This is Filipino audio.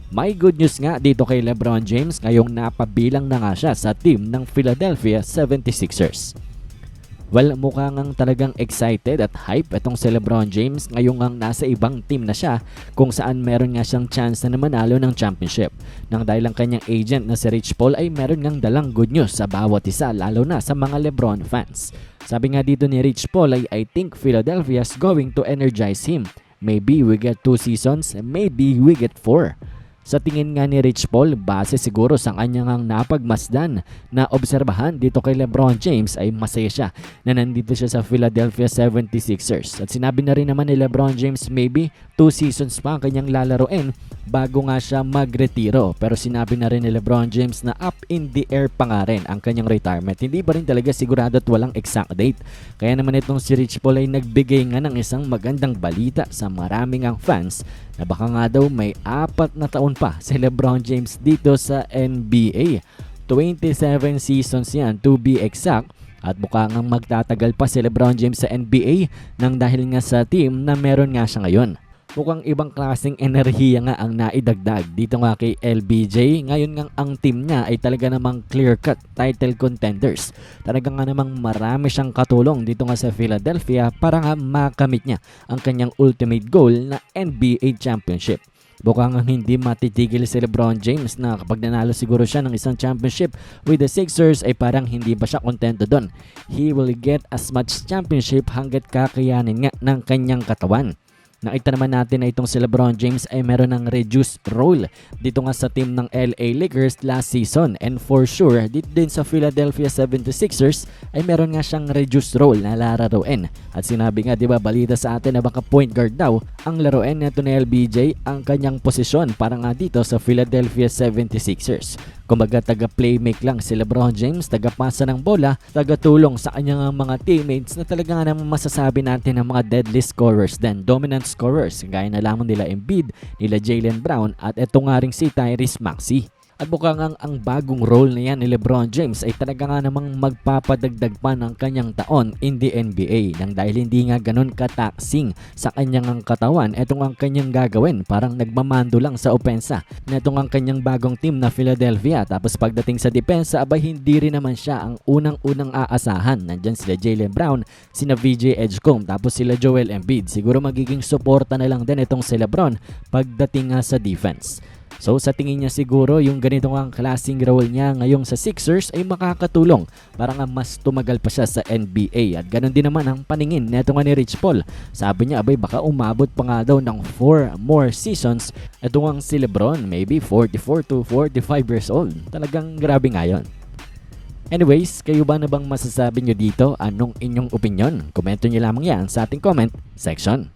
May good news nga dito kay LeBron James ngayong napabilang na nga siya sa team ng Philadelphia 76ers. Well, mukha ngang talagang excited at hype itong si LeBron James ngayong ngang nasa ibang team na siya kung saan meron nga siyang chance na manalo ng championship. Nang dahil ang kanyang agent na si Rich Paul ay meron ngang dalang good news sa bawat isa lalo na sa mga LeBron fans. Sabi nga dito ni Rich Paul ay I think Philadelphia is going to energize him. Maybe we get 2 seasons, maybe we get 4. Sa tingin nga ni Rich Paul, base siguro sa kanyang napagmasdan na obserbahan dito kay LeBron James ay masaya siya na nandito siya sa Philadelphia 76ers. At sinabi na rin naman ni LeBron James maybe 2 seasons pa ang kanyang lalaroin bago nga siya magretiro. Pero sinabi na rin ni LeBron James na up in the air pa nga rin ang kanyang retirement. Hindi pa rin talaga sigurado at walang exact date. Kaya naman itong si Rich Paul ay nagbigay nga ng isang magandang balita sa maraming ang fans na baka nga daw may 4 na taon pa si LeBron James dito sa NBA. 27 seasons yan to be exact. At mukha nga magtatagal pa si LeBron James sa NBA nang dahil nga sa team na meron nga siya ngayon. Mukhang ibang klaseng enerhiya nga ang naidagdag dito nga kay LBJ. Ngayon nga ang team niya ay talaga namang clear-cut title contenders. Talaga nga namang marami siyang katulong dito nga sa Philadelphia para nga makamit niya ang kanyang ultimate goal na NBA championship. Mukhang hindi matitigil si LeBron James na kapag nanalo siguro siya ng isang championship with the Sixers ay parang hindi ba siya kontento doon. He will get as much championship hanggat kakayanin nga ng kanyang katawan. Nakita naman natin na itong si LeBron James ay meron ng reduced role dito nga sa team ng LA Lakers last season, and for sure dito din sa Philadelphia 76ers ay meron nga siyang reduced role na lalaroin. At sinabi nga, di ba, balita sa atin na baka point guard daw ang laruin nito ni LBJ ang kanyang posisyon para nga dito sa Philadelphia 76ers. Kumbaga taga-playmake lang si LeBron James, taga-pasa ng bola, taga-tulong sa kanyang mga teammates na talaga nga naman masasabi natin ng mga deadly scorers din, dominant scorers, gaya na lamang nila Embiid, nila Jaylen Brown at eto nga rin si Tyrese Maxey. At mukhang ang bagong role na yan ni LeBron James ay talaga nga namang magpapadagdag pa ng kanyang taon in the NBA. Nang dahil hindi nga ganun kataksing sa kanyang katawan, etong ang kanyang gagawin. Parang nagmamando lang sa opensa. Etong ang kanyang bagong team na Philadelphia. Tapos pagdating sa depensa, abay hindi rin naman siya ang unang-unang aasahan. Nandyan sila Jaylen Brown, sina VJ Edgecombe, tapos sila Joel Embiid. Siguro magiging suporta na lang din itong si LeBron pagdating nga sa defense. So sa tingin niya siguro yung ganito ang klaseng role niya ngayong sa Sixers ay makakatulong para nga mas tumagal pa siya sa NBA. At ganun din naman ang paningin neto nga ni Rich Paul. Sabi niya abay baka umabot pa nga daw ng 4 more seasons. Ito nga si LeBron, maybe 44 to 45 years old. Talagang grabe nga yun. Anyways, kayo ba na bang masasabi nyo dito? Anong inyong opinion? Komento nyo lamang yan sa ating comment section.